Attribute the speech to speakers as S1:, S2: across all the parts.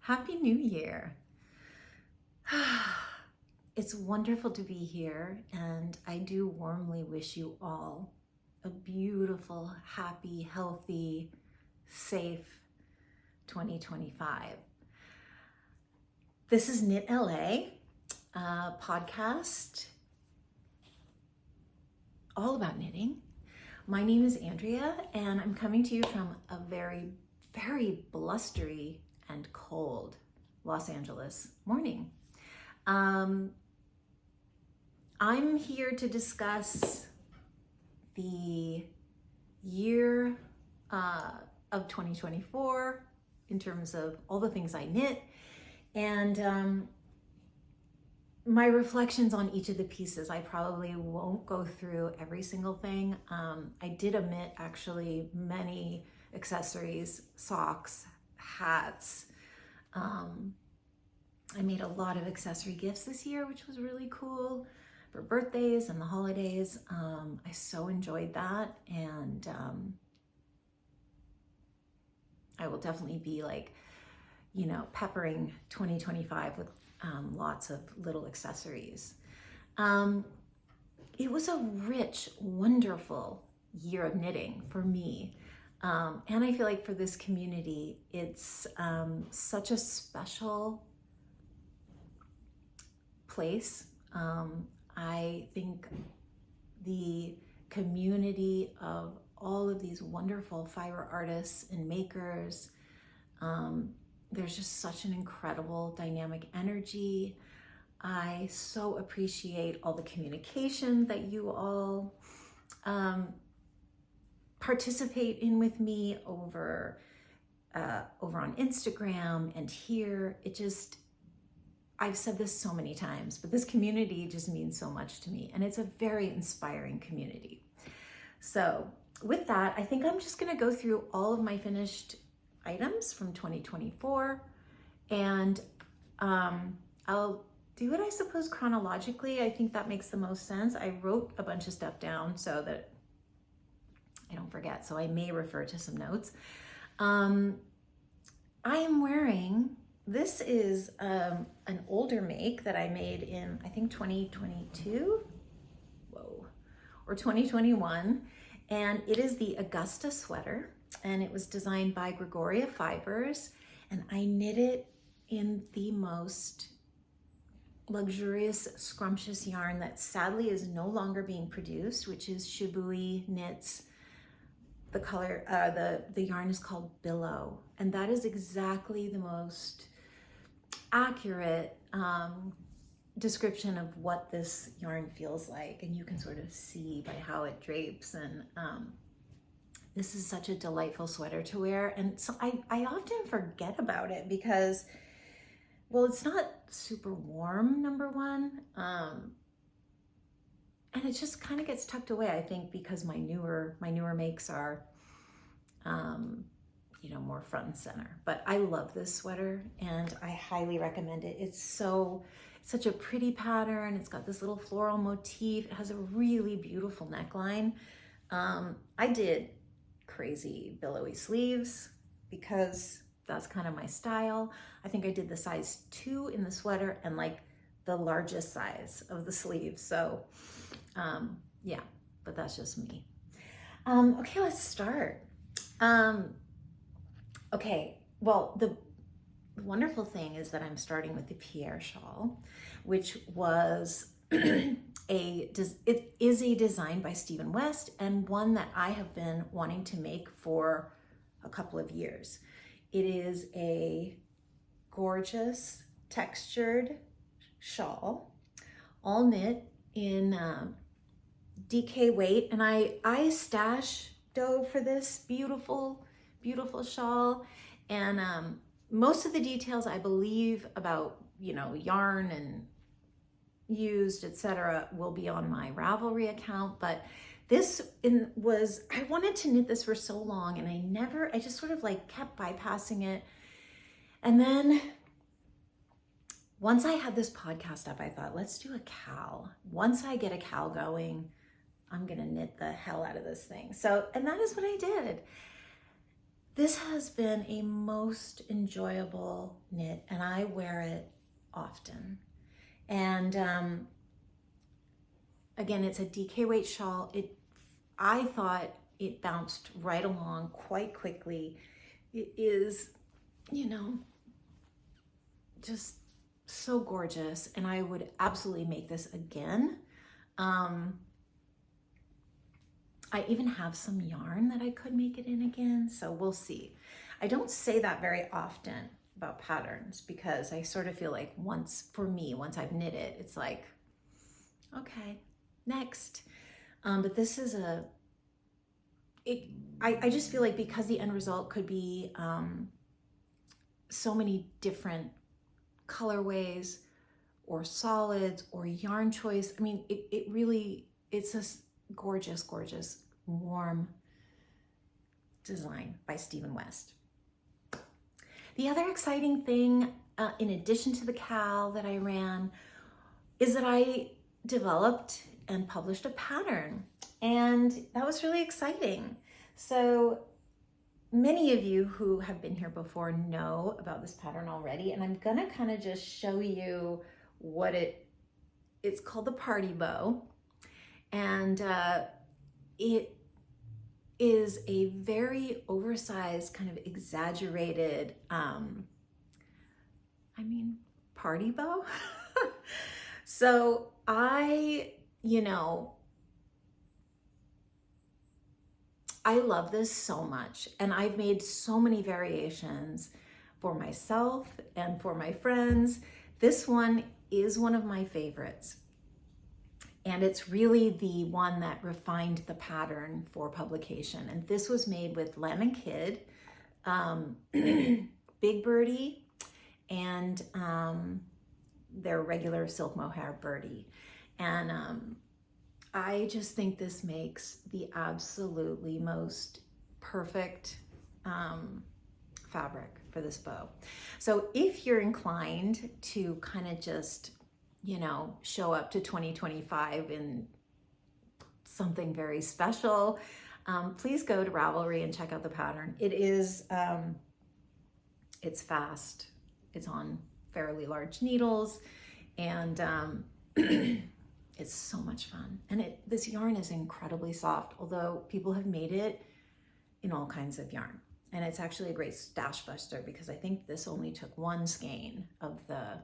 S1: Happy New Year. It's wonderful to be here, and I do warmly wish you all a beautiful, happy, healthy, safe 2025. This is Knit LA, a podcast all about knitting. My name is Andrea, and I'm coming to you from a very, very blustery and cold Los Angeles morning. I'm here to discuss the year of 2024 in terms of all the things I knit and my reflections on each of the pieces. I probably won't go through every single thing. I did omit actually many accessories, socks, hats. I made a lot of accessory gifts this year, which was really cool for birthdays and the holidays. I so enjoyed that, and I will definitely be peppering 2025 with lots of little accessories. It was a rich, wonderful year of knitting for me. And I feel like for this community, it's such a special place. I think the community of all of these wonderful fiber artists and makers, there's just such an incredible dynamic energy. I so appreciate all the communication that you all participate in with me over on Instagram and here. I've said this so many times, but this community just means so much to me, and it's a very inspiring community. So with that, I think I'm just gonna go through all of my finished items from 2024, and I'll do it, I suppose, chronologically. I think that makes the most sense. I wrote a bunch of stuff down so that I don't forget, so I may refer to some notes. I am wearing, this is an older make that I made in, I think, 2022, or 2021, and it is the AUGUSTA sweater, and it was designed by Gregoria Fibers, and I knit it in the most luxurious, scrumptious yarn that sadly is no longer being produced, which is Shibui Knits. The color, the yarn is called Billow, and that is exactly the most accurate description of what this yarn feels like, and you can sort of see by how it drapes. And this is such a delightful sweater to wear, and so I often forget about it because, well, it's not super warm, number one, and it just kind of gets tucked away, I think, because my newer makes are more front and center. But I love this sweater, and I highly recommend it. It's such a pretty pattern. It's got this little floral motif. It has a really beautiful neckline. I did crazy billowy sleeves because that's kind of my style. I think I did the size 2 in the sweater and like the largest size of the sleeves. So yeah, but that's just me. Okay, let's start. Okay, well, the wonderful thing is that I'm starting with the PIERRE shawl, which was it is a design by Stephen West, and one that I have been wanting to make for a couple of years. It is a gorgeous textured shawl, all knit in DK weight, and I stash dough for this beautiful shawl, and most of the details, I believe, about yarn and used, etc., will be on my Ravelry account. But I wanted to knit this for so long, and I just sort of kept bypassing it. And then once I had this podcast up, I thought, let's do a COWL. Once I get a COWL going, I'm gonna knit the hell out of this thing. And that is what I did. This has been a most enjoyable knit, and I wear it often. And again, it's a DK weight shawl. I thought it bounced right along quite quickly. It is, you know, just so gorgeous, and I would absolutely make this again. I even have some yarn that I could make it in again, so we'll see. I don't say that very often about patterns because I sort of feel like once I've knit it, it's like, okay, next. But this is I just feel like because the end result could be so many different colorways or solids or yarn choice. I mean, it's a gorgeous, gorgeous, warm design by Stephen West. The other exciting thing, in addition to the KAL that I ran, is that I developed and published a pattern, and that was really exciting. So many of you who have been here before know about this pattern already, and I'm gonna kind of just show you what it's called the party bow. And it is a very oversized, kind of exaggerated, party bow. So I love this so much, and I've made so many variations for myself and for my friends. This one is one of my favorites. And it's really the one that refined the pattern for publication. And this was made with Lamb and Kid, Big Birdie, and their regular silk mohair birdie. And I just think this makes the absolutely most perfect fabric for this bow. So if you're inclined to kind of just show up to 2025 in something very special, please go to Ravelry and check out the pattern. It is, it's fast, it's on fairly large needles, and it's so much fun. And this yarn is incredibly soft, although people have made it in all kinds of yarn. And it's actually a great stash buster because I think this only took one skein of the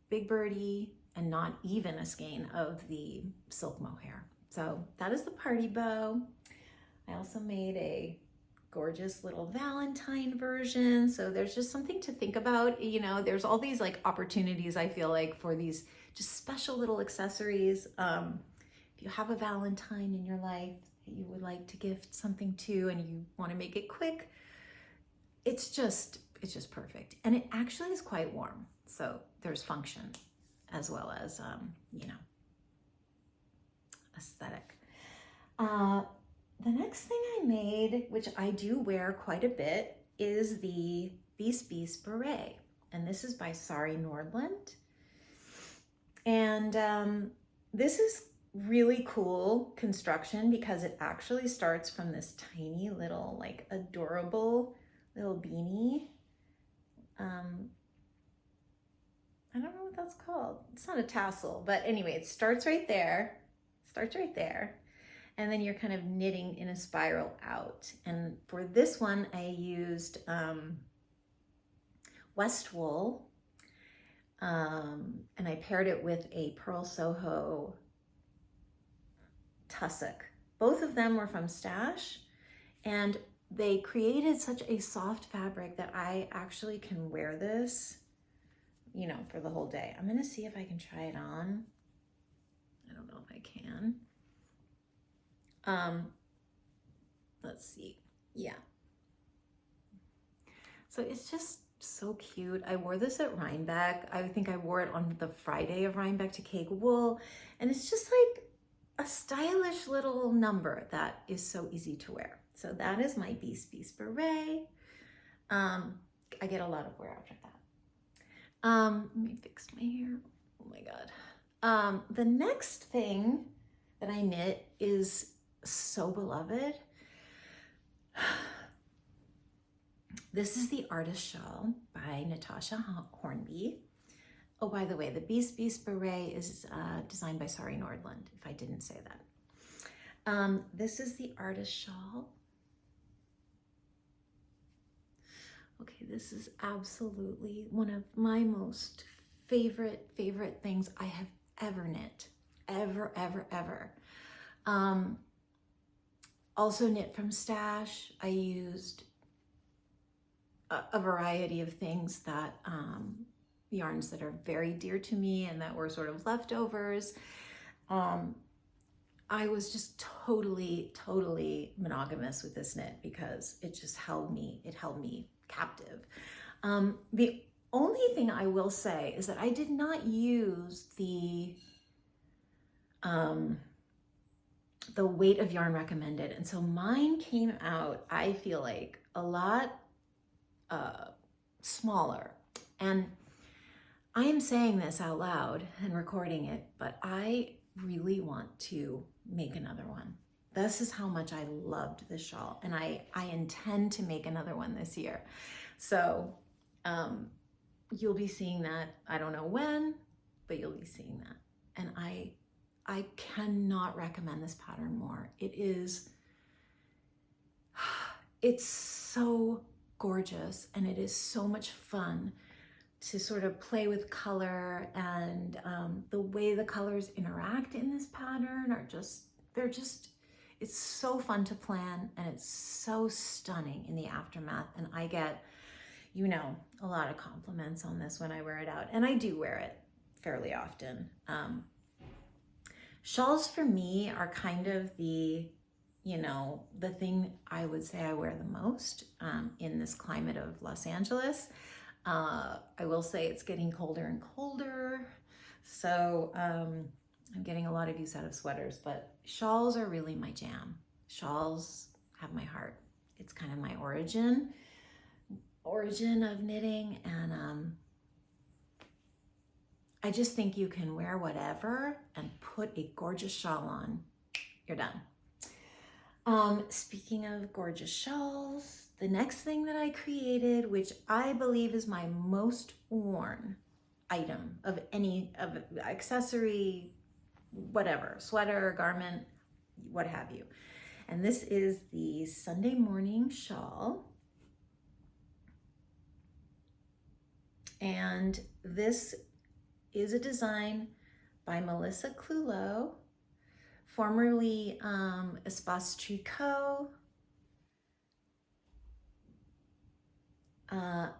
S1: Big Birdie and not even a skein of the silk mohair. So that is the party bow. I also made a gorgeous little Valentine version. So there's just something to think about. There's all these like opportunities, I feel like, for these just special little accessories. If you have a Valentine in your life that you would like to gift something to and you want to make it quick, it's just perfect. And it actually is quite warm. So there's function as well as, aesthetic. The next thing I made, which I do wear quite a bit, is the BISBIS beret. And this is by Sari Nordland. And this is really cool construction because it actually starts from this tiny little, like, adorable little beanie. I don't know what that's called. It's not a tassel, but anyway, it starts right there. And then you're kind of knitting in a spiral out. And for this one, I used West wool, and I paired it with a Pearl Soho tussock. Both of them were from Stash, and they created such a soft fabric that I actually can wear this, for the whole day. I'm gonna see if I can try it on. I don't know if I can. Let's see. Yeah. So it's just so cute. I wore this at Rhinebeck. I think I wore it on the Friday of Rhinebeck to KUUTAR, and it's just like a stylish little number that is so easy to wear. So that is my BISBIS beret. I get a lot of wear after that. Let me fix my hair. Oh my God. The next thing that I knit is so beloved. This is the Artist Shawl by Natasha Hornby. Oh, by the way, the BISBIS beret is designed by Nordstrand, if I didn't say that. This is the Artist Shawl. Okay, this is absolutely one of my most favorite things I have ever knit. Ever. Also knit from stash. I used a variety of things that, yarns that are very dear to me and that were sort of leftovers. I was just totally monogamous with this knit because it just held me captive. The only thing I will say is that I did not use the weight of yarn recommended, and so mine came out, I feel like, a lot smaller. And I am saying this out loud and recording it, but I really want to make another one. This is how much I loved this shawl, and I intend to make another one this year. So you'll be seeing that. I don't know when, but you'll be seeing that. And I cannot recommend this pattern more. It's so gorgeous, and it is so much fun to sort of play with color, and the way the colors interact in this pattern are just, it's so fun to plan, and it's so stunning in the aftermath. And I get, you know, a lot of compliments on this when I wear it out, and I do wear it fairly often. Shawls for me are kind of the, you know, the thing I would say I wear the most in this climate of Los Angeles. I will say it's getting colder and colder, so I'm getting a lot of use out of sweaters, but shawls are really my jam. Shawls have my heart. It's kind of my origin of knitting, and I just think you can wear whatever and put a gorgeous shawl on. You're done. Speaking of gorgeous shawls, the next thing that I created, which I believe is my most worn item of any of accessory, whatever, sweater, garment, what have you. And this is the Sunday morning shawl. And this is a design by Melissa Clulo, formerly Espace Tricot.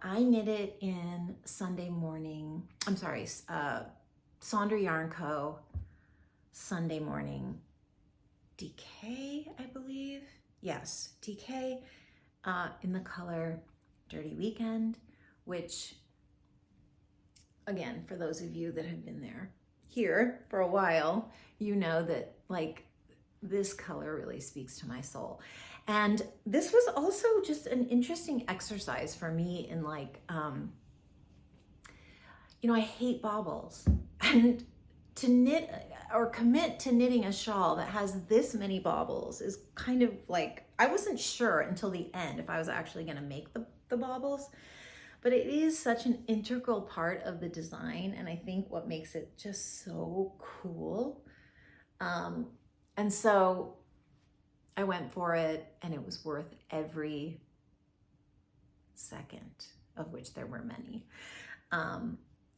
S1: I knit it in Sunday morning, I'm sorry, Sonder Yarn Co. Sunday morning DK, I believe. Yes, DK, in the color Dirty Weekend, which, again, for those of you that have been here for a while, you know that, like, this color really speaks to my soul. And this was also just an interesting exercise for me in, like, you know, I hate baubles, and to knit or commit to knitting a shawl that has this many baubles is kind of like, I wasn't sure until the end if I was actually going to make the baubles, but it is such an integral part of the design, and I think what makes it just so cool. And so I went for it, and it was worth every second, of which there were many.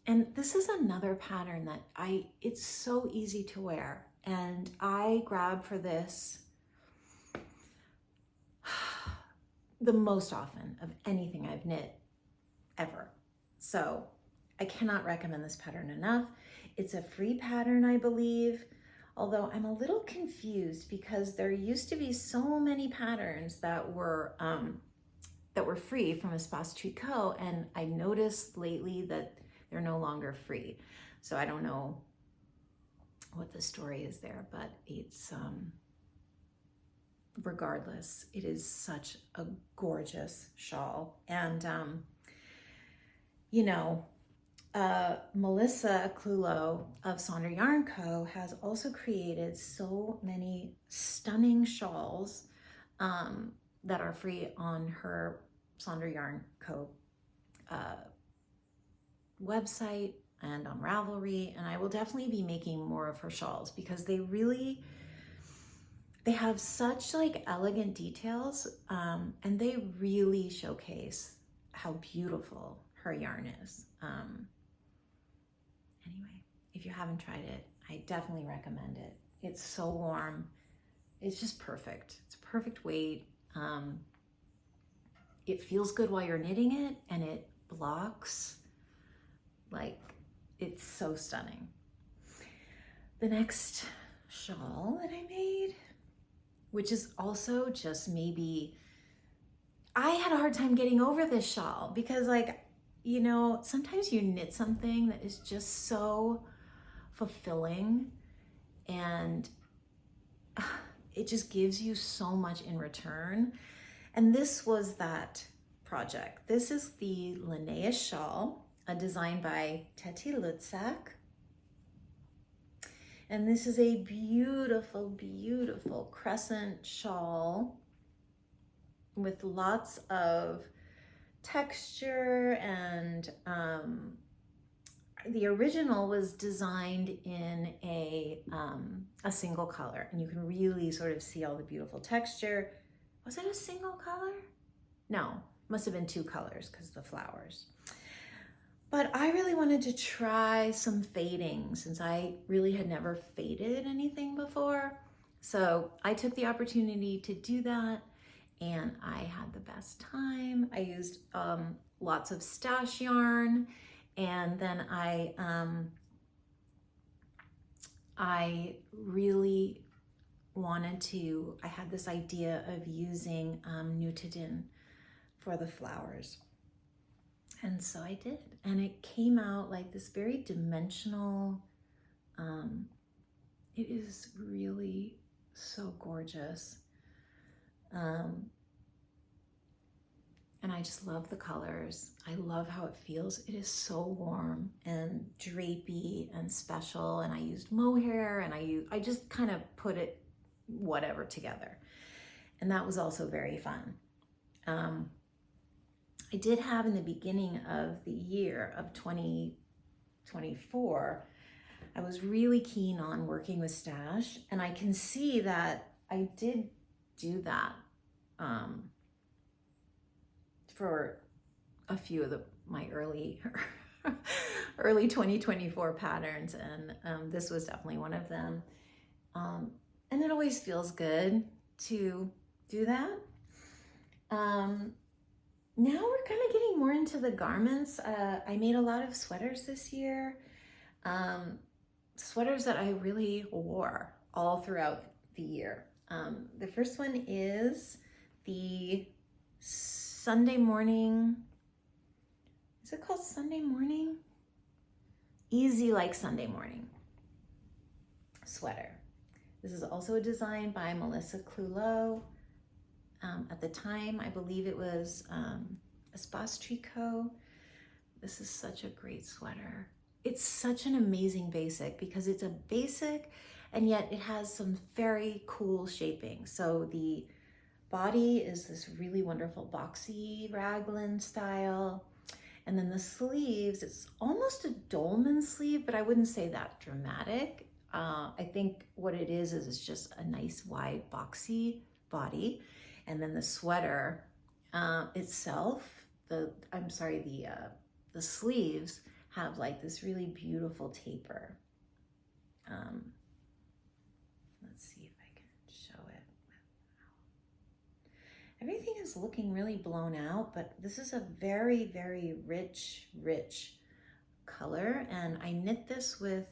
S1: And this is another pattern that it's so easy to wear, and I grab for this the most often of anything I've knit ever. So I cannot recommend this pattern enough. It's a free pattern, I believe, although I'm a little confused because there used to be so many patterns that were free from Espace Tricot, and I noticed lately that they're no longer free. So I don't know what the story is there, but it's regardless, it is such a gorgeous shawl. And you know, Melissa Clulo of Sonder Yarn Co. has also created so many stunning shawls that are free on her Sonder Yarn Co. website and on Ravelry, and I will definitely be making more of her shawls because they have such like elegant details, and they really showcase how beautiful her yarn is. Anyway, if you haven't tried it, I definitely recommend it. It's so warm. It's just perfect. It's a perfect weight. It feels good while you're knitting it, and it blocks. Like, it's so stunning. The next shawl that I made, which is also just maybe, I had a hard time getting over this shawl because, like, you know, sometimes you knit something that is just so fulfilling and it just gives you so much in return. And this was that project. This is the Lanae Shawl, a design by Teti Lutzak. And this is a beautiful, beautiful crescent shawl with lots of texture, and the original was designed in a single color, and you can really sort of see all the beautiful texture. Was it a single color? No, must have been 2 colors because of the flowers. But I really wanted to try some fading since I really had never faded anything before. So I took the opportunity to do that, and I had the best time. I used lots of stash yarn, and then I really wanted to, I had this idea of using Nutidin for the flowers. And so I did, and it came out like this very dimensional, it is really so gorgeous. And I just love the colors. I love how it feels. It is so warm and drapey and special. And I used mohair, and I just kind of put it whatever together. And that was also very fun. I did have in the beginning of the year of 2024, I was really keen on working with stash, and I can see that I did do that for a few of my early 2024 patterns, and this was definitely one of them. And it always feels good to do that. Now we're kind of getting more into the garments. I made a lot of sweaters this year. Sweaters that I really wore all throughout the year. The first one is the Sunday morning. Is it called Sunday morning? Easy like Sunday morning sweater. This is also a design by Melissa Clulo. At the time, I believe it was Espace Tricot. This is such a great sweater. It's such an amazing basic because it's a basic and yet it has some very cool shaping. So the body is this really wonderful boxy raglan style. And then the sleeves, it's almost a dolman sleeve, but I wouldn't say that dramatic. I think what it is it's just a nice wide boxy body. And then the sweater itself, the sleeves have like this really beautiful taper. Let's see if I can show it. Everything is looking really blown out, but this is a very, very rich color. And I knit this with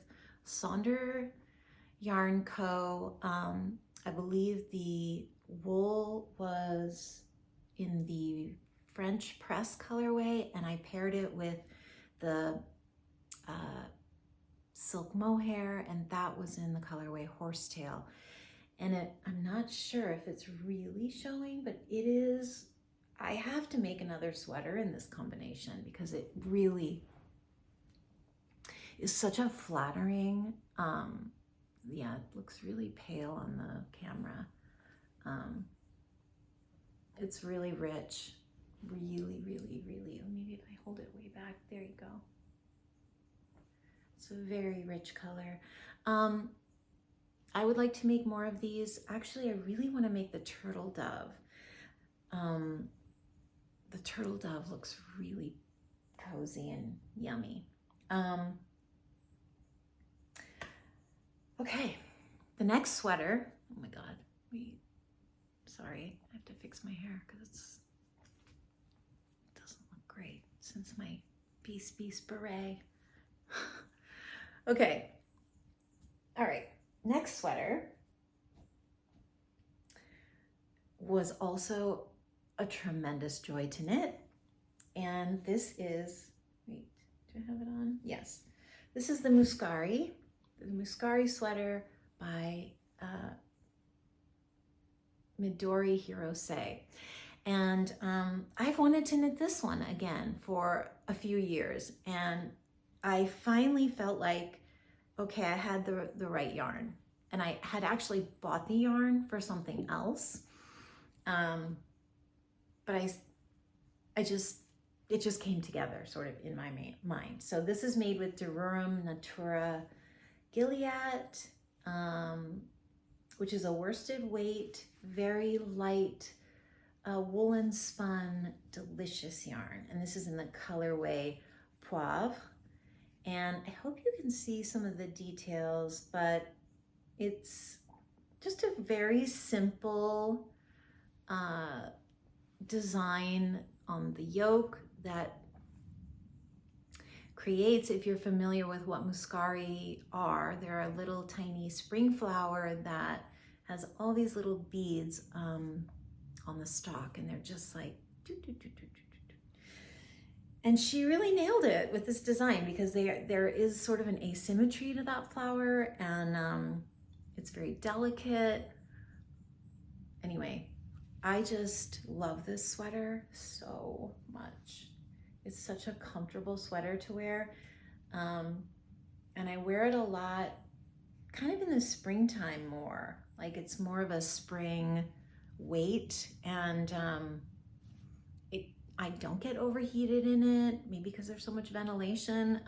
S1: Sonder Yarn Co. I believe the wool was in the French press colorway, and I paired it with the silk mohair, and that was in the colorway Horsetail. And I'm not sure if it's really showing, but it is. I have to make another sweater in this combination because it really is such a flattering, yeah, it looks really pale on the camera. It's really rich. really, really, really, maybe if I hold it way back, there you go. It's a very rich color. I would like to make more of these. Actually, I really want to make the turtle dove. The turtle dove looks really cozy and yummy. Okay, the next sweater. Oh my God, wait, sorry, I have to fix my hair because it doesn't look great since my BISBIS beret. Okay, all right, next sweater was also a tremendous joy to knit. And this is, wait, do I have it on? Yes. This is the Muscari sweater by Midori Hirose. And I've wanted to knit this one again for a few years. And I finally felt like, okay, I had the right yarn. And I had actually bought the yarn for something else. But it just came together sort of in my mind. So this is made with Durum Natura Gilead, which is a worsted weight, very light, woolen spun, delicious yarn. And this is in the colorway Poivre. And I hope you can see some of the details, but it's just a very simple design on the yoke that creates, if you're familiar with what Muscari are, they're a little tiny spring flower that has all these little beads on the stalk, and they're just like doo, doo, doo, doo, doo, doo. And she really nailed it with this design because there is sort of an asymmetry to that flower, and it's very delicate. Anyway, I just love this sweater so much. It's such a comfortable sweater to wear. And I wear it a lot, kind of in the springtime more. Like it's more of a spring weight, and I don't get overheated in it, maybe because there's so much ventilation.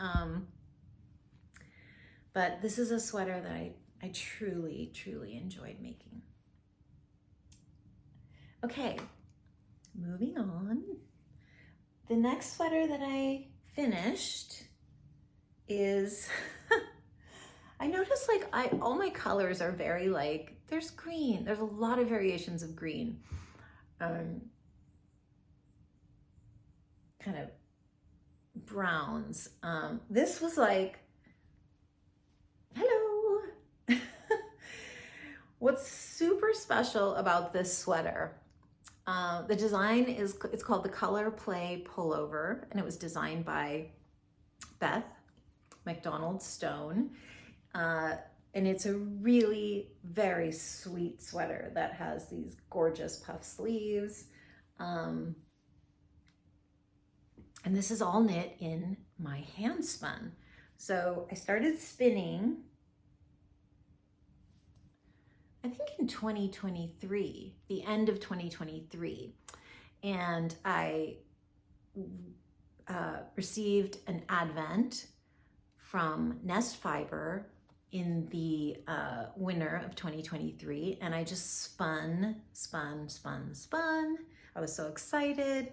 S1: But this is a sweater that I truly, truly enjoyed making. Okay, moving on. The next sweater that I finished is, I noticed like all my colors are very like, there's green, there's a lot of variations of green. Kind of browns. This was like, hello. What's super special about this sweater, the design is, it's called the Color Play Pullover, and it was designed by Beth McDonald Stone. And it's a really very sweet sweater that has these gorgeous puff sleeves. And this is all knit in my Handspun. So I started spinning, I think in 2023, the end of 2023. And I received an advent from Nest Fiber in the winter of 2023. And I just spun. I was so excited.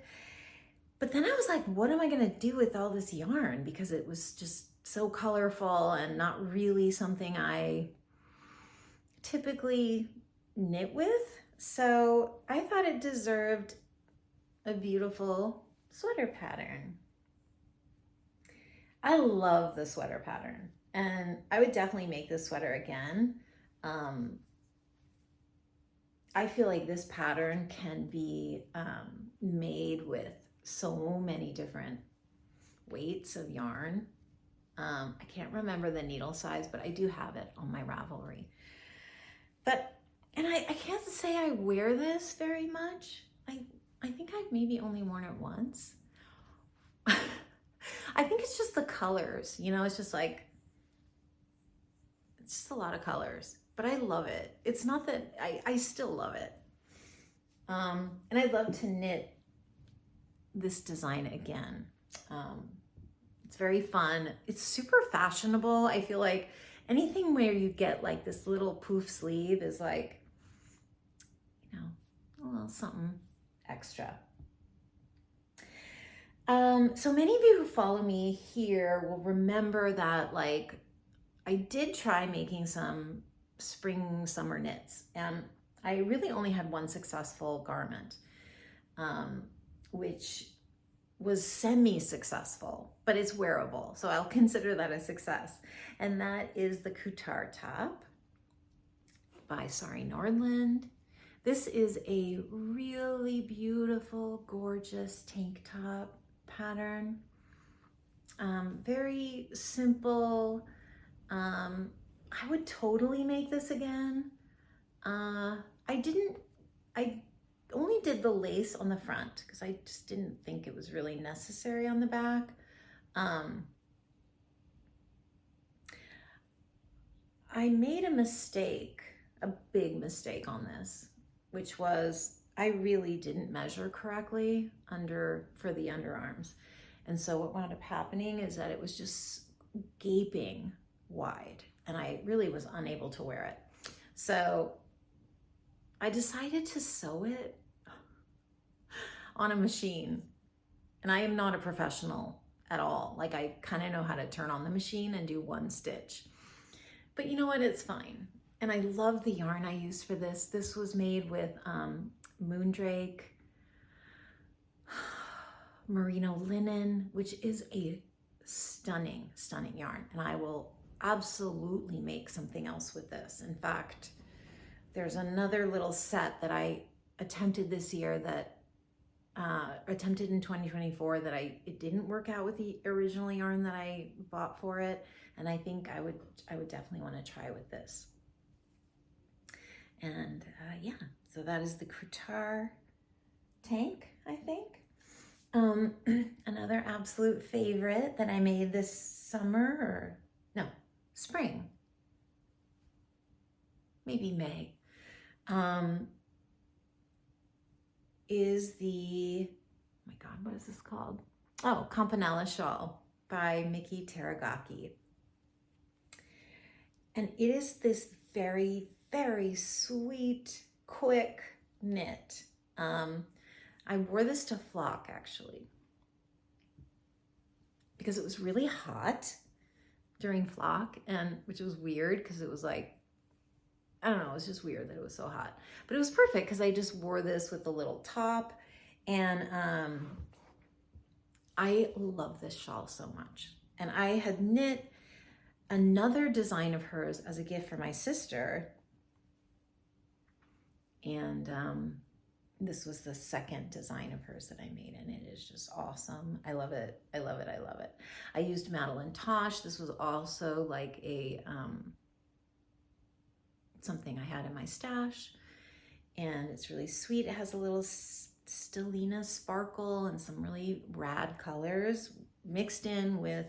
S1: But then I was like, what am I gonna do with all this yarn? Because it was just so colorful and not really something I typically knit with. So I thought it deserved a beautiful sweater pattern. I love the sweater pattern, and I would definitely make this sweater again. I feel like this pattern can be made with so many different weights of yarn. I can't remember the needle size, but I do have it on my Ravelry. And I can't say I wear this very much. I think I've maybe only worn it once. I think it's just the colors, you know, it's just like, it's just a lot of colors, but I love it. It's not that, I still love it. And I love to knit this design again. It's very fun. It's super fashionable. I feel like anything where you get like this little poof sleeve is like, you know, a little something extra. So many of you who follow me here will remember that like I did try making some spring summer knits, and I really only had one successful garment, which was semi-successful, but it's wearable, so I'll consider that a success. And that is the KUUTAR top by Sari Nordstrand. This is a really beautiful, gorgeous tank top pattern. Very simple. I would totally make this again. I only did the lace on the front because I just didn't think it was really necessary on the back. I made a mistake, a big mistake on this, which was I really didn't measure correctly for the underarms. And so what wound up happening is that it was just gaping wide, and I really was unable to wear it. So I decided to sew it on a machine, and I am not a professional at all. Like, I kind of know how to turn on the machine and do one stitch, but you know what, it's fine. And I love the yarn I used for this. This was made with Moondrake merino linen, which is a stunning, stunning yarn. And I will absolutely make something else with this. In fact, there's another little set that I attempted this year that attempted in 2024 that it didn't work out with the original yarn that I bought for it, and I think I would definitely want to try with this. And yeah, so that is the KUUTAR tank, I think. Another absolute favorite that I made this summer, or no, spring, maybe May, is the, oh my God, what is this called? Oh, Campanaella Shawl by Miki Teragaki. And it is this very, very sweet, quick knit. I wore this to flock actually, because it was really hot during flock, and which was weird because it was like, I don't know, it was just weird that it was so hot. But it was perfect because I just wore this with a little top, and I love this shawl so much. And I had knit another design of hers as a gift for my sister, and this was the second design of hers that I made, and it is just awesome. I love it. I love it. I love it. I used Madeline Tosh. This was also like a something I had in my stash, and it's really sweet. It has a little stellina sparkle and some really rad colors mixed in with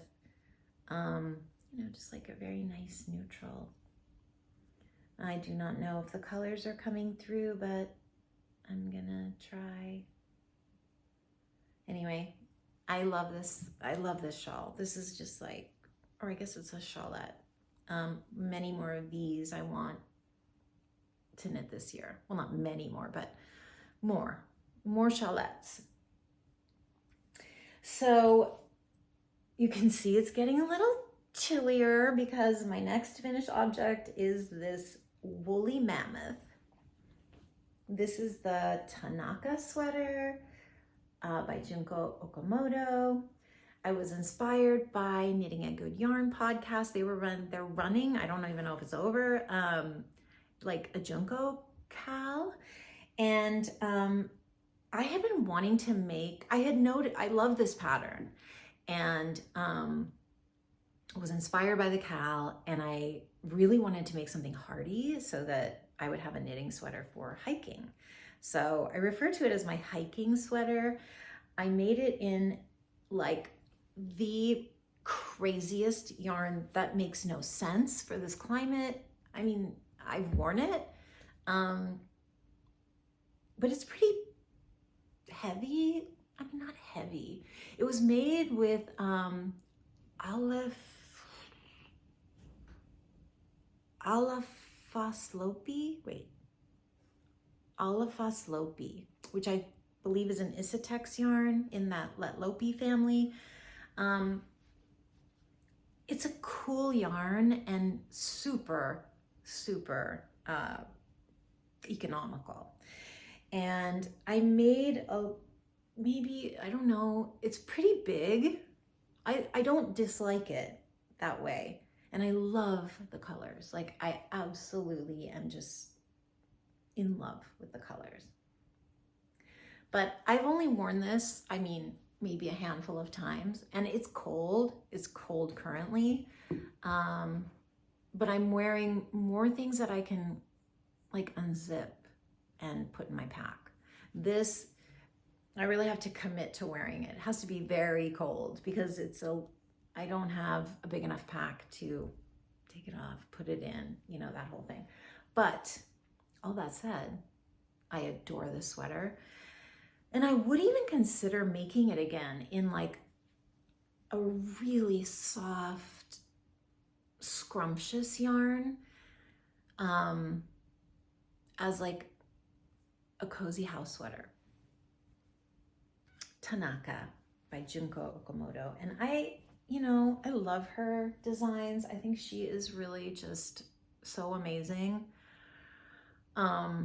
S1: you know, just like a very nice neutral. I do not know if the colors are coming through, but I'm gonna try. Anyway, I love this. I love this shawl. This is just like, or I guess it's a shawlette. Many more of these I want to knit this year. Well, not many more, but more shawlettes. So you can see it's getting a little chillier because my next finished object is this woolly mammoth. This is the Tanaka sweater by Junko Okamoto. I was inspired by Knitting a Good Yarn podcast. They're running, I don't even know if it's over, like a Junko KAL. And I had been wanting to make, I had noted, I love this pattern, and was inspired by the KAL, and I really wanted to make something hardy so that I would have a knitting sweater for hiking. So I refer to it as my hiking sweater. I made it in like the craziest yarn that makes no sense for this climate. I mean, I've worn it, but it's pretty heavy I mean, not heavy. It was made with Alafaslopi, which I believe is an Isatex yarn in that Letlopi family. It's a cool yarn and super, super economical. And I made maybe, I don't know, it's pretty big. I don't dislike it that way. And I love the colors. Like, I absolutely am just in love with the colors. But I've only worn this, I mean, maybe a handful of times, and it's cold. It's cold currently. But I'm wearing more things that I can like unzip and put in my pack. This, I really have to commit to wearing it. It has to be very cold because I don't have a big enough pack to take it off, put it in, you know, that whole thing. But all that said, I adore this sweater. And I would even consider making it again in like a really soft, scrumptious yarn as like a cozy house sweater. Tanaka by Junko Okamoto. And I love her designs. I think she is really just so amazing. Yeah.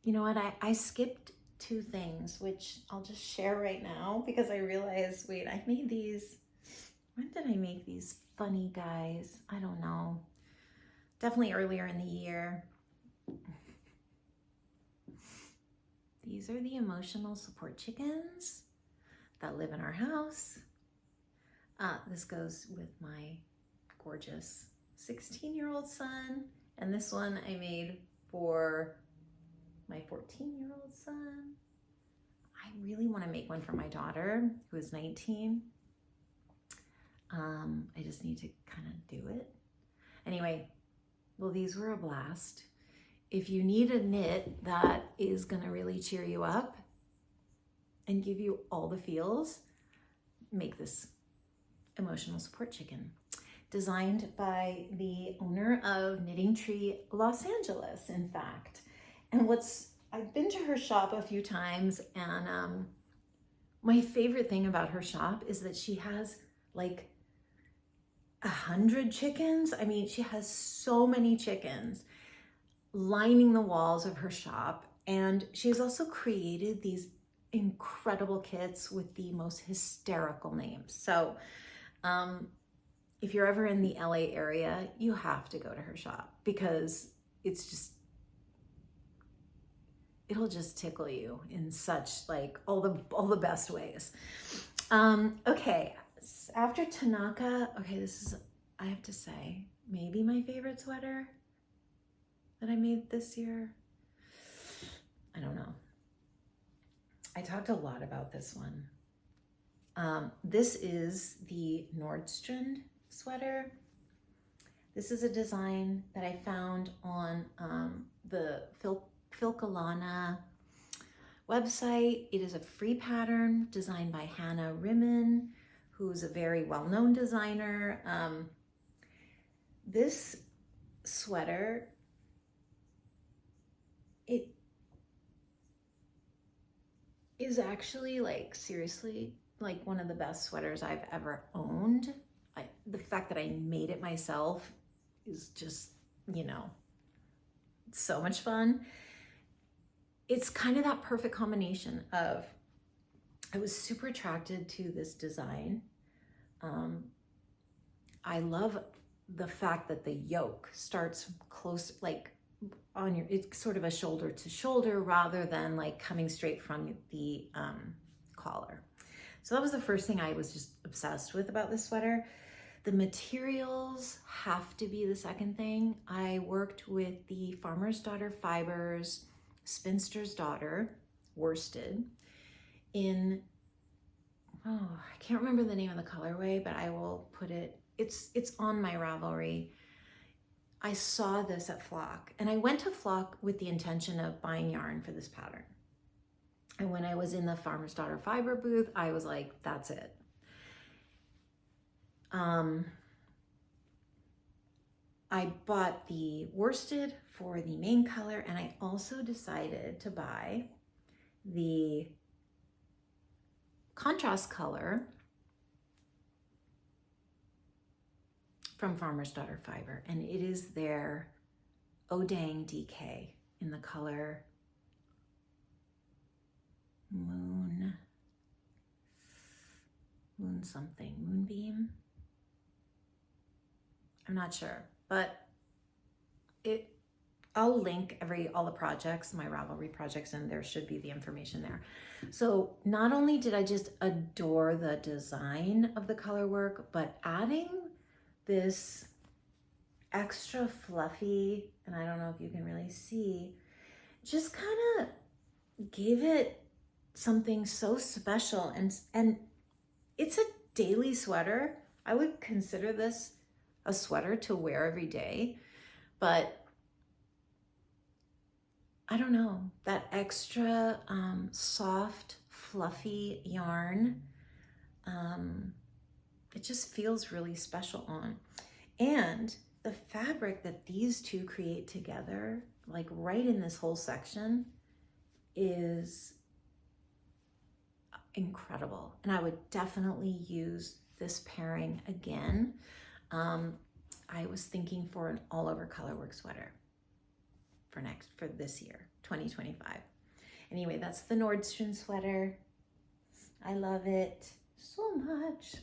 S1: You know what, I skipped two things, which I'll just share right now because I realized, wait, I made these, when did I make these funny guys? I don't know. Definitely earlier in the year. These are the emotional support chickens that live in our house. This goes with my gorgeous 16-year-old son. And this one I made for my 14-year-old son. I really want to make one for my daughter, who is 19. I just need to kind of do it. Anyway, well, these were a blast. If you need a knit that is going to really cheer you up and give you all the feels, make this emotional support chicken. Designed by the owner of Knitting Tree Los Angeles, in fact. And I've been to her shop a few times, and my favorite thing about her shop is that she has like 100 chickens. I mean, she has so many chickens lining the walls of her shop. And she's also created these incredible kits with the most hysterical names. So if you're ever in the LA area, you have to go to her shop because it'll just tickle you in such like all the best ways. Okay, after Tanaka, okay, this is, I have to say, maybe my favorite sweater that I made this year. I don't know. I talked a lot about this one. This is the Nordstrand sweater. This is a design that I found on the Filkalana website. It is a free pattern designed by Hannah Rimmen, who's a very well-known designer. This sweater, it is actually like seriously like one of the best sweaters I've ever owned. The fact that I made it myself is just, you know, so much fun. It's kind of that perfect combination of, I was super attracted to this design. I love the fact that the yoke starts close, like on your, it's sort of a shoulder to shoulder rather than like coming straight from the collar. So that was the first thing I was just obsessed with about this sweater. The materials have to be the second thing. I worked with the Farmer's Daughter Fibers Spinster's Daughter worsted in, oh, I can't remember the name of the colorway, but I will put it, it's on my Ravelry. I saw this at Flock, and I went to Flock with the intention of buying yarn for this pattern. And when I was in the Farmer's Daughter Fiber booth, I was like, that's it. I bought the worsted for the main color, and I also decided to buy the contrast color from Farmer's Daughter Fiber, and it is their Oh Dang DK in the color Moon something, Moonbeam. I'm not sure, but I'll link all the projects, my Ravelry projects, and there should be the information there. So not only did I just adore the design of the color work, but adding this extra fluffy, and I don't know if you can really see, just kind of gave it something so special. And it's a daily sweater. I would consider this a sweater to wear every day, but I don't know, that extra soft, fluffy yarn, it just feels really special on. And the fabric that these two create together, like right in this whole section, is incredible. And I would definitely use this pairing again. I was thinking for an all over colorwork sweater for this year, 2025. Anyway, that's the Nordstrand sweater. I love it so much.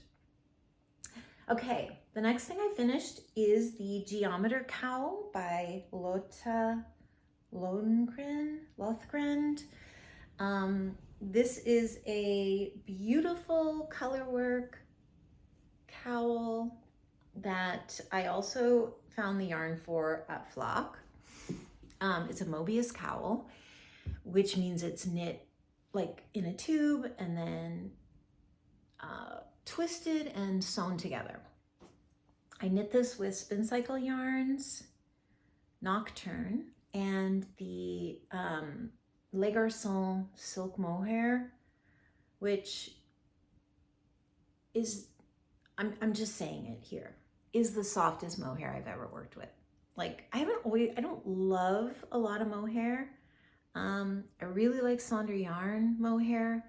S1: Okay, the next thing I finished is the Geometer KAL by Lotte Lothgren. This is a beautiful colorwork cowl that I also found the yarn for at Flock. It's a Mobius cowl, which means it's knit like in a tube and then twisted and sewn together. I knit this with Spin Cycle yarns, Nocturne, and the Les Garçons silk mohair, which is, I'm just saying it here, is the softest mohair I've ever worked with. Like, I don't love a lot of mohair. I really like Sonder yarn mohair.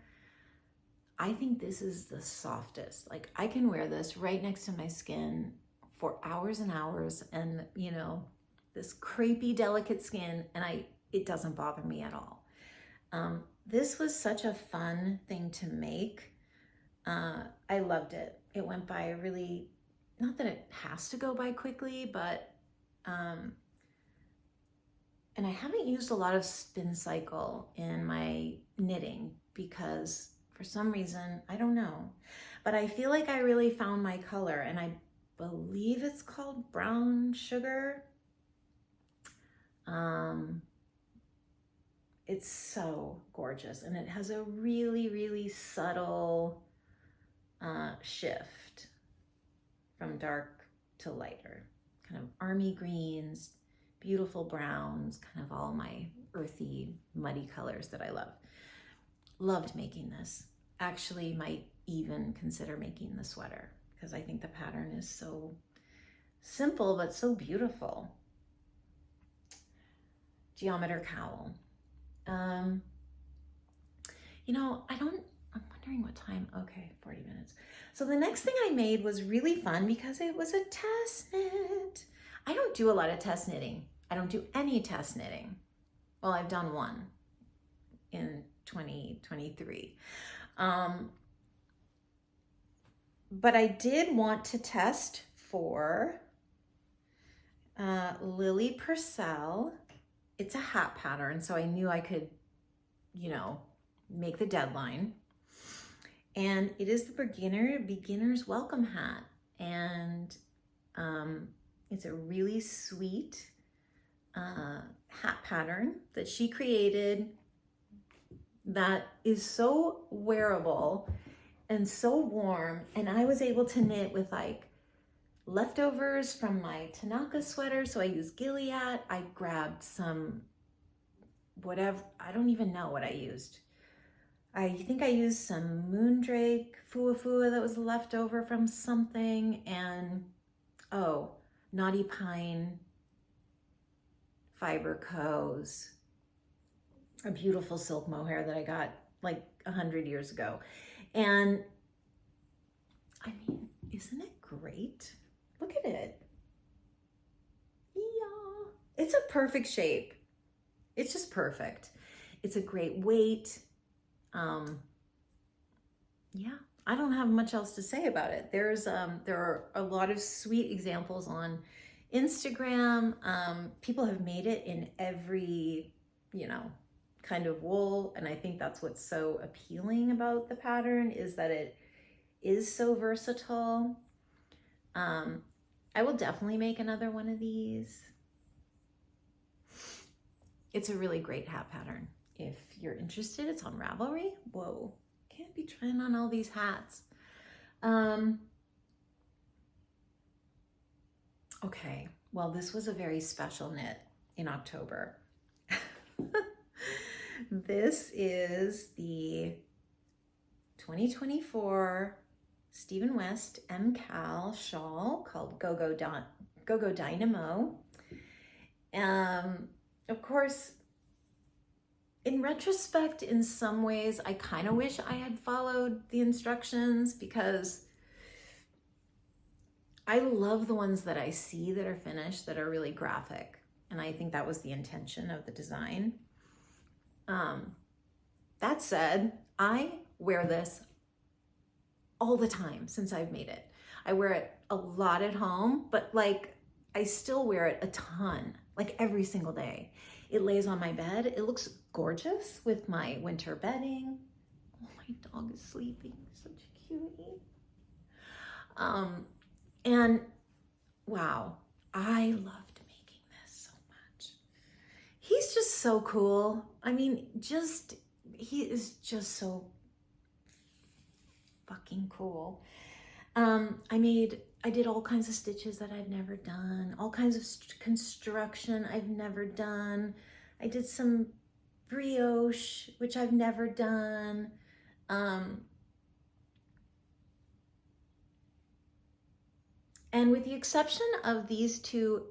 S1: I think this is the softest. Like, I can wear this right next to my skin for hours and hours, and you know, this crepey, delicate skin, and it doesn't bother me at all. This was such a fun thing to make. I loved it. It went by really, not that it has to go by quickly, but and I haven't used a lot of Spin Cycle in my knitting because for some reason, I don't know, but I feel like I really found my color, and I believe it's called Brown Sugar. It's so gorgeous, and it has a really, really subtle shift from dark to lighter, kind of army greens, beautiful browns, kind of all my earthy, muddy colors that I love. Loved making this. Actually might even consider making the sweater because I think the pattern is so simple but so beautiful. Geometer KAL. You know, I'm wondering what time. Okay, 40 minutes. So the next thing I made was really fun because it was a test knit. I don't do a lot of test knitting. I don't do any test knitting. Well, I've done one in 2023. But I did want to test for Lily Purcell. It's a hat pattern, so I knew I could, you know, make the deadline. And it is the beginner's welcome hat. And it's a really sweet hat pattern that she created that is so wearable and so warm. And I was able to knit with like leftovers from my Tanaka sweater. So I used Gilead. I grabbed some, whatever, I don't even know what I used. I think I used some Moondrake Fuwa that was left over from something, and oh, Naughty Pine Fiber Co's, a beautiful silk mohair that I got like 100 years ago. And I mean, isn't it great? Look at it. Yeah, it's a perfect shape. It's just perfect. It's a great weight. Yeah, I don't have much else to say about it. There are a lot of sweet examples on Instagram. People have made it in every, you know, kind of wool, and I think that's what's so appealing about the pattern, is that it is so versatile. I will definitely make another one of these. It's a really great hat pattern. If you're interested, it's on Ravelry. Whoa, can't be trying on all these hats. Okay, well, this was a very special knit in October. This is the 2024 Stephen West MKAL shawl called Go Dynamo. Of course, in retrospect, in some ways, I kind of wish I had followed the instructions, because I love the ones that I see that are finished, that are really graphic. And I think that was the intention of the design. That said, I wear this all the time since I've made it. I wear it a lot at home, but like I still wear it a ton, like every single day. It lays on my bed. It looks gorgeous with my winter bedding. Oh, my dog is sleeping, such a cutie. And wow, I loved making this so much. He's just so cool. I mean, he is just so fucking cool. I did all kinds of stitches that I've never done, all kinds of construction I've never done. I did some brioche, which I've never done. And with the exception of these two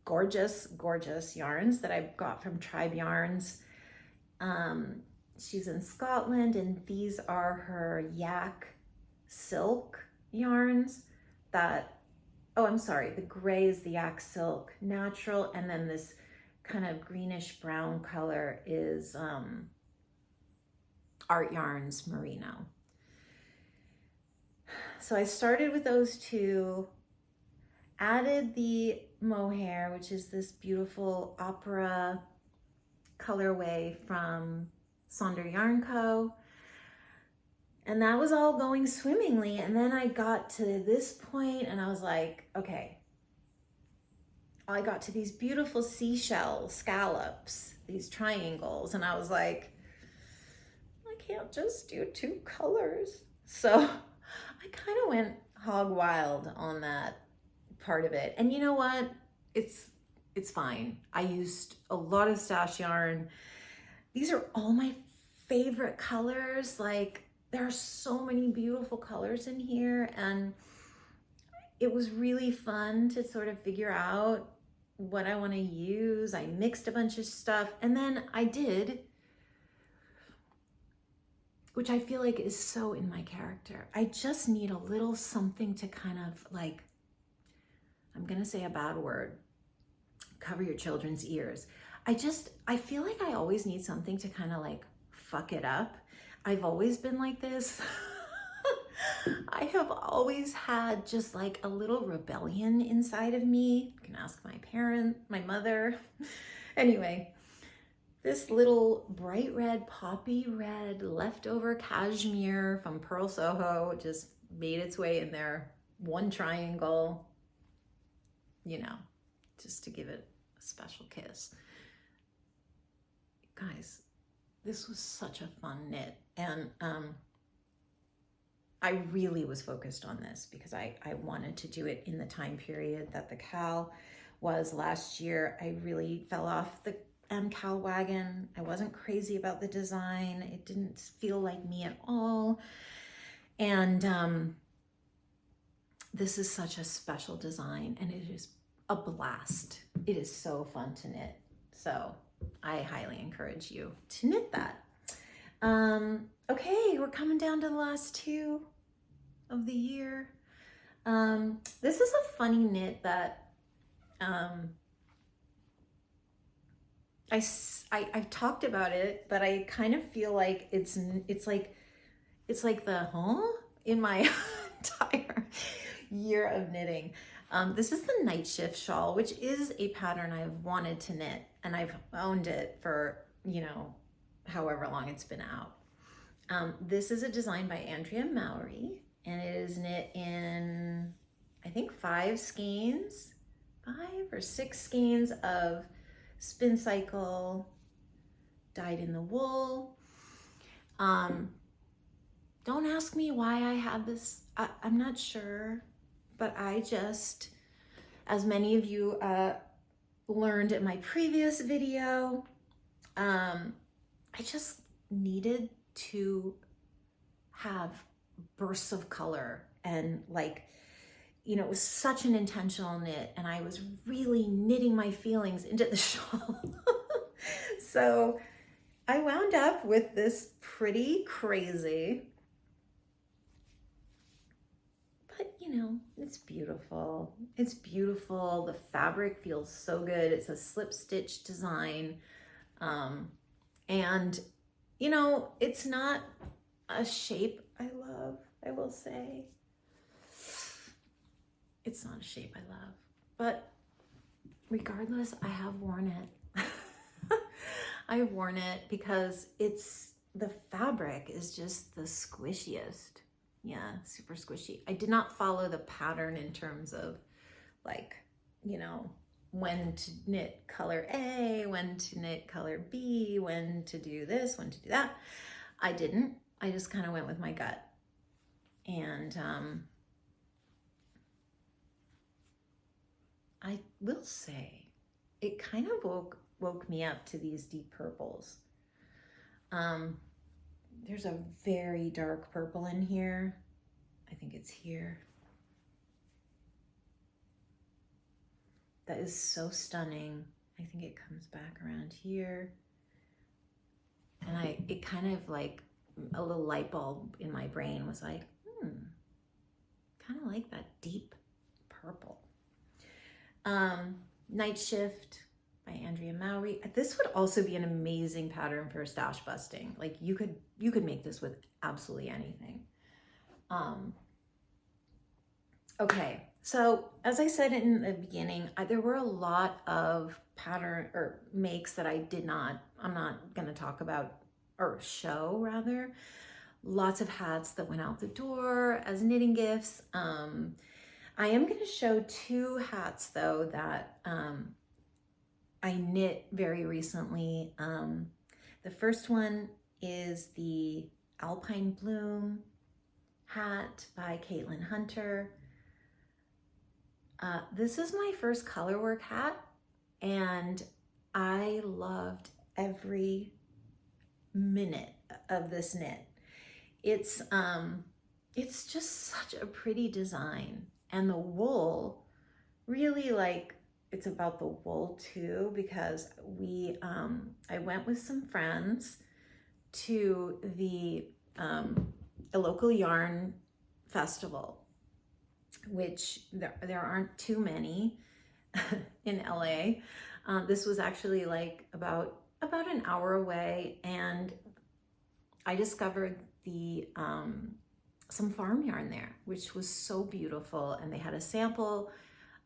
S1: gorgeous, gorgeous yarns that I got from Tribe Yarns, she's in Scotland, and these are her yak silk yarns that, oh, I'm sorry, the gray is the yak silk natural, and then this kind of greenish brown color is Art Yarns Merino. So I started with those two, added the mohair, which is this beautiful opera colorway from Sonder Yarn Co. And that was all going swimmingly. And then I got to this point and I was like, okay, I got to these beautiful seashell scallops, these triangles. And I was like, I can't just do two colors. So I kind of went hog wild on that part of it. And you know what? It's fine. I used a lot of stash yarn. These are all my favorite colors. Like, there are so many beautiful colors in here, and it was really fun to sort of figure out what I want to use. I mixed a bunch of stuff, and then I did, which I feel like is so in my character. I just need a little something to kind of like, I'm gonna say a bad word, cover your children's ears. I feel like I always need something to kind of like fuck it up. I've always been like this. I have always had just like a little rebellion inside of me. You can ask my mother. Anyway, this little bright red, poppy red, leftover cashmere from Pearl Soho just made its way in there. One triangle, you know, just to give it a special kiss. Guys, this was such a fun knit, and I really was focused on this because I wanted to do it in the time period that the KAL was last year. I really fell off the MKAL wagon. I wasn't crazy about the design. It didn't feel like me at all. And this is such a special design, and it is a blast. It is so fun to knit. So I highly encourage you to knit that. Okay, we're coming down to the last two of the year. This is a funny knit that I've talked about it, but I kind of feel like it's like the in my entire year of knitting. This is the Night Shift shawl, which is a pattern I've wanted to knit, and I've owned it for, you know, however long it's been out. This is a design by Andrea, and it is knit in, I think, 5 skeins, 5 or 6 skeins of spin cycle dyed in the wool. Don't ask me why I had this. I'm not sure, but I just, as many of you learned in my previous video, I just needed to have bursts of color, and like, you know, it was such an intentional knit, and I was really knitting my feelings into the shawl. So I wound up with this pretty crazy, but you know, it's beautiful. It's beautiful. The fabric feels so good. It's a slip stitch design. And you know, it's not a shape I love, I will say. It's not a shape I love, but regardless, I have worn it. I've worn it because the fabric is just the squishiest. Yeah, super squishy. I did not follow the pattern in terms of, like, you know, when to knit color A, when to knit color B, when to do this, when to do that. I didn't. I just kind of went with my gut. And I will say, it kind of woke me up to these deep purples. There's a very dark purple in here. I think it's here. That is so stunning. I think it comes back around here. And it kind of like a little light bulb in my brain was like, kind of like that deep purple. Night Shift by Andrea. This would also be an amazing pattern for stash busting. Like you could make this with absolutely anything. Okay, so as I said in the beginning, there were a lot of pattern or makes that I'm not going to talk about or show rather. Lots of hats that went out the door as knitting gifts. I am going to show 2 hats though that I knit very recently. The first one is the Alpine Bloom hat by Caitlin Hunter. This is my first colorwork hat, and I loved every minute of this knit. It's just such a pretty design, and the wool really, like, it's about the wool too, because I went with some friends to a local yarn festival, which there aren't too many in LA. This was actually like about an hour away, and I discovered some farm yarn there, which was so beautiful, and they had a sample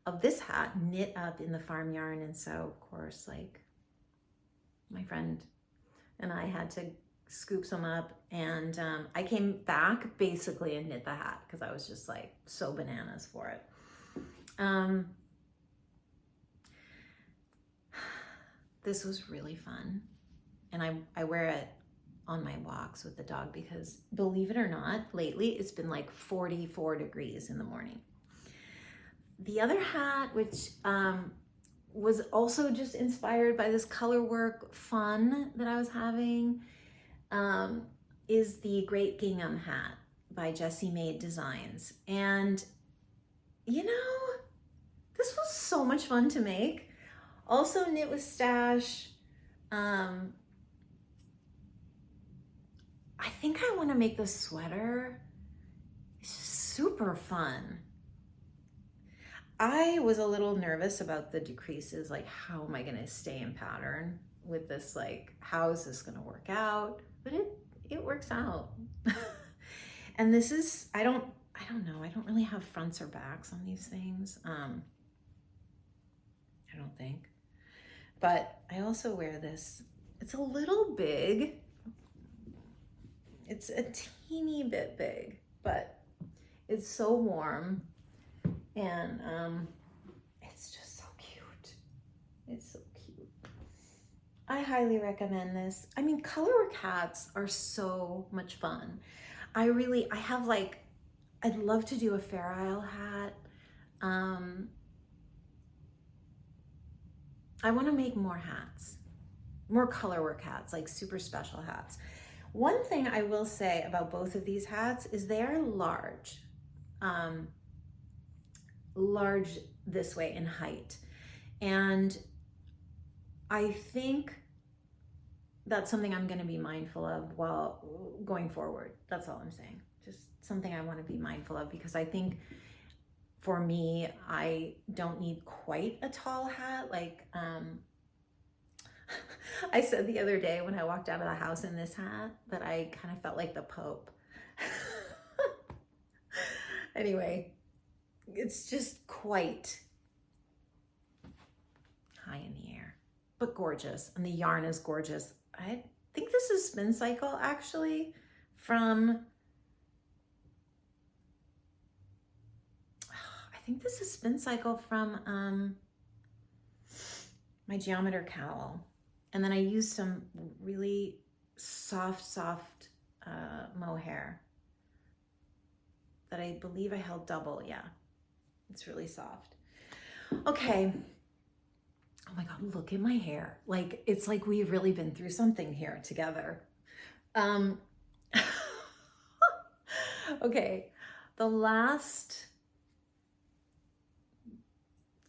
S1: of this hat knit up in the farm yarn. And so of course, like, my friend and I had to scoop some up, and I came back basically and knit the hat because I was just like so bananas for it. This was really fun, and I wear it on my walks with the dog because, believe it or not, lately it's been like 44 degrees in the morning. The other hat, which was also just inspired by this color work fun that I was having, is the Great Gingham hat by Jessie Made Designs. And you know, this was so much fun to make. Also knit with stash. I think I want to make the sweater. It's just super fun. I was a little nervous about the decreases, like how am I going to stay in pattern with this, like how is this going to work out? But it works out. And this is, I don't know, I don't really have fronts or backs on these things. I don't think. But I also wear this. It's a little big. It's a teeny bit big, but it's so warm. And it's just so cute. It's so cute. I highly recommend this. I mean, colorwork hats are so much fun. I have like, I'd love to do a Fair Isle hat. I want to make more hats, more colorwork hats, like super special hats. One thing I will say about both of these hats is they are large. Large this way in height. And I think that's something I'm going to be mindful of while going forward. That's all I'm saying. Just something I want to be mindful of, because I think for me, I don't need quite a tall hat. Like, I said the other day when I walked out of the house in this hat that I kind of felt like the Pope. Anyway, it's just quite high in the air, but gorgeous. And the yarn is gorgeous. I think this is Spin Cycle actually from, I think this is Spin Cycle from my Geometer KAL. And then I used some really soft mohair that I believe I held double. Yeah, it's really soft. Okay. Oh my God, look at my hair. Like, it's like we've really been through something here together. Okay, the last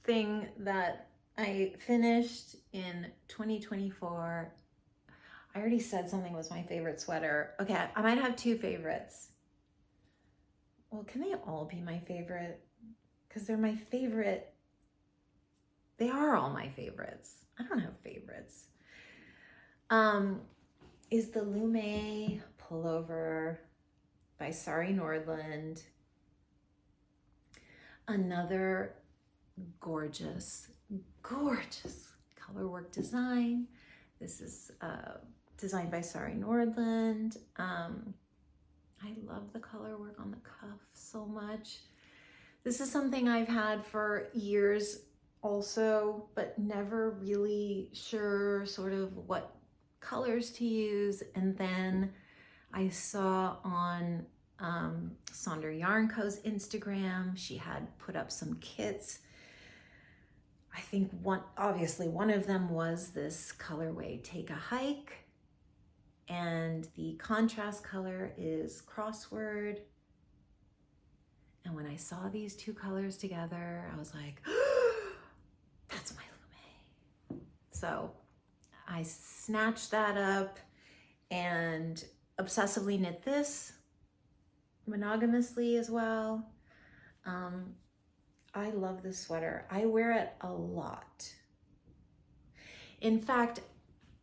S1: thing that I finished in 2024, I already said something was my favorite sweater. Okay, I might have two favorites. Well, can they all be my favorite? Because they're my favorite. They are all my favorites. I don't have favorites. Is the LUMME pullover by Sari Nordland. Another gorgeous, gorgeous colorwork design. This is designed by Sari Nordland. I love the color work on the cuff so much. This is something I've had for years also, but never really sure sort of what colors to use. And then I saw on Sonder Yarn Co.'s Instagram, she had put up some kits. I think obviously one of them was this colorway, Take a Hike. And the contrast color is Crossword. And when I saw these two colors together, I was like, that's my LUMME. So I snatched that up and obsessively knit this monogamously as well. I love this sweater. I wear it a lot. In fact,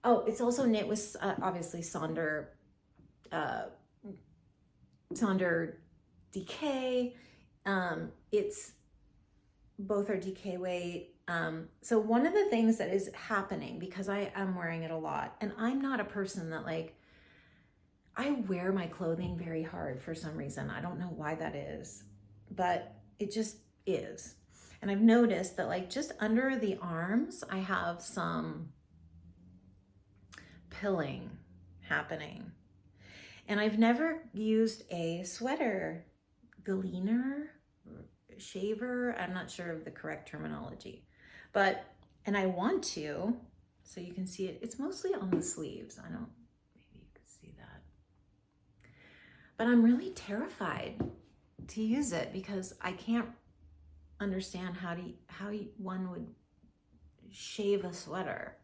S1: oh, it's also knit with obviously Sonder DK. It's both are DK weight. So one of the things that is happening, because I am wearing it a lot, and I'm not a person that like, I wear my clothing very hard for some reason. I don't know why that is, but it just is. And I've noticed that like just under the arms, I have some pilling happening. And I've never used a sweater gleaner, shaver, I'm not sure of the correct terminology, but And I want to, so you can see it, it's mostly on the sleeves. Maybe you can see that. But I'm really terrified to use it because I can't understand how one would shave a sweater.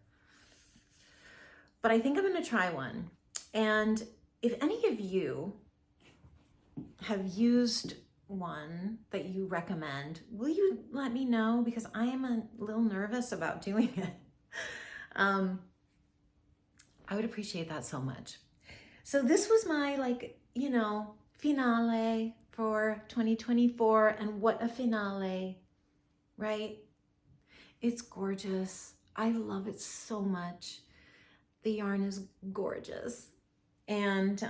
S1: But I think I'm gonna try one. And if any of you have used one that you recommend, will you let me know? Because I am a little nervous about doing it. I would appreciate that so much. So this was my, like, you know, finale for 2024, and what a finale, right? It's gorgeous. I love it so much. The yarn is gorgeous. And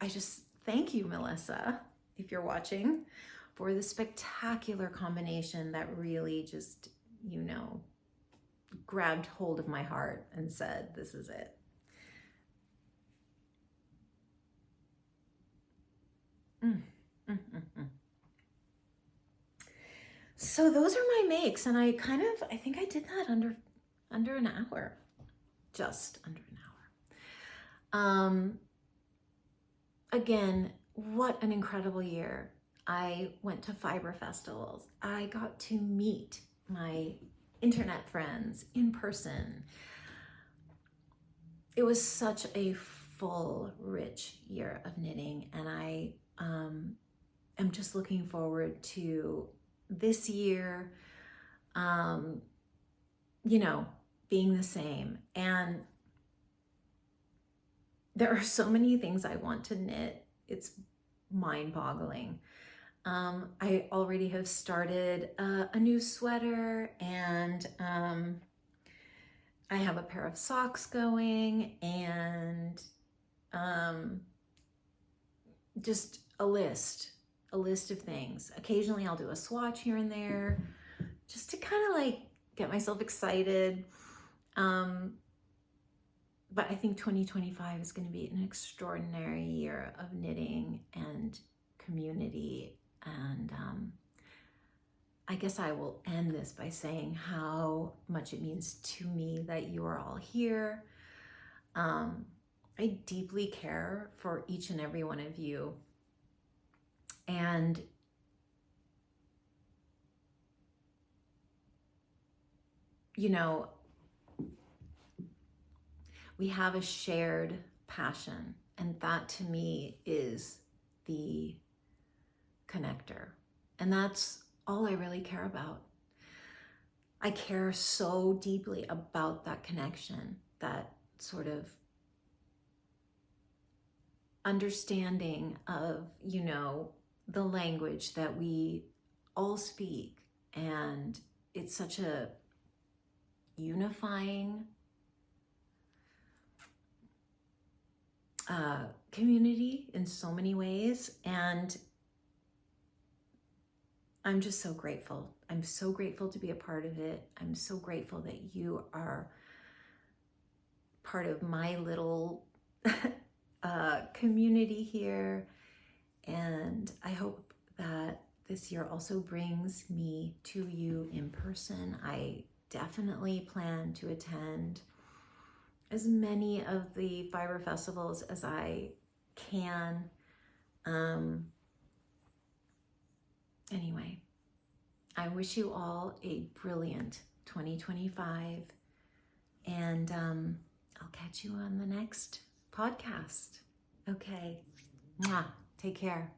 S1: I just thank you, Melissa, if you're watching, for the spectacular combination that really just, you know, grabbed hold of my heart and said, this is it. So those are my makes, and I think I did that under an hour, just under an hour. Again, what an incredible year. I went to fiber festivals. I got to meet my internet friends in person. It was such a full, rich year of knitting, and I am just looking forward to this year, you know, being the same. And there are so many things I want to knit. It's mind-boggling. I already have started a new sweater, and I have a pair of socks going, and just a list of things. Occasionally I'll do a swatch here and there just to kind of like get myself excited. But I think 2025 is going to be an extraordinary year of knitting and community. And I guess I will end this by saying how much it means to me that you are all here. I deeply care for each and every one of you. And you know, we have a shared passion, and that to me is the connector. And that's all I really care about. I care so deeply about that connection, that sort of understanding of, you know, the language that we all speak. And it's such a unifying community in so many ways. And I'm just so grateful. I'm so grateful to be a part of it. I'm so grateful that you are part of my little community here. And I hope that this year also brings me to you in person. I definitely plan to attend as many of the fiber festivals as I can. Anyway, I wish you all a brilliant 2025, and I'll catch you on the next podcast. Okay, mwah, take care.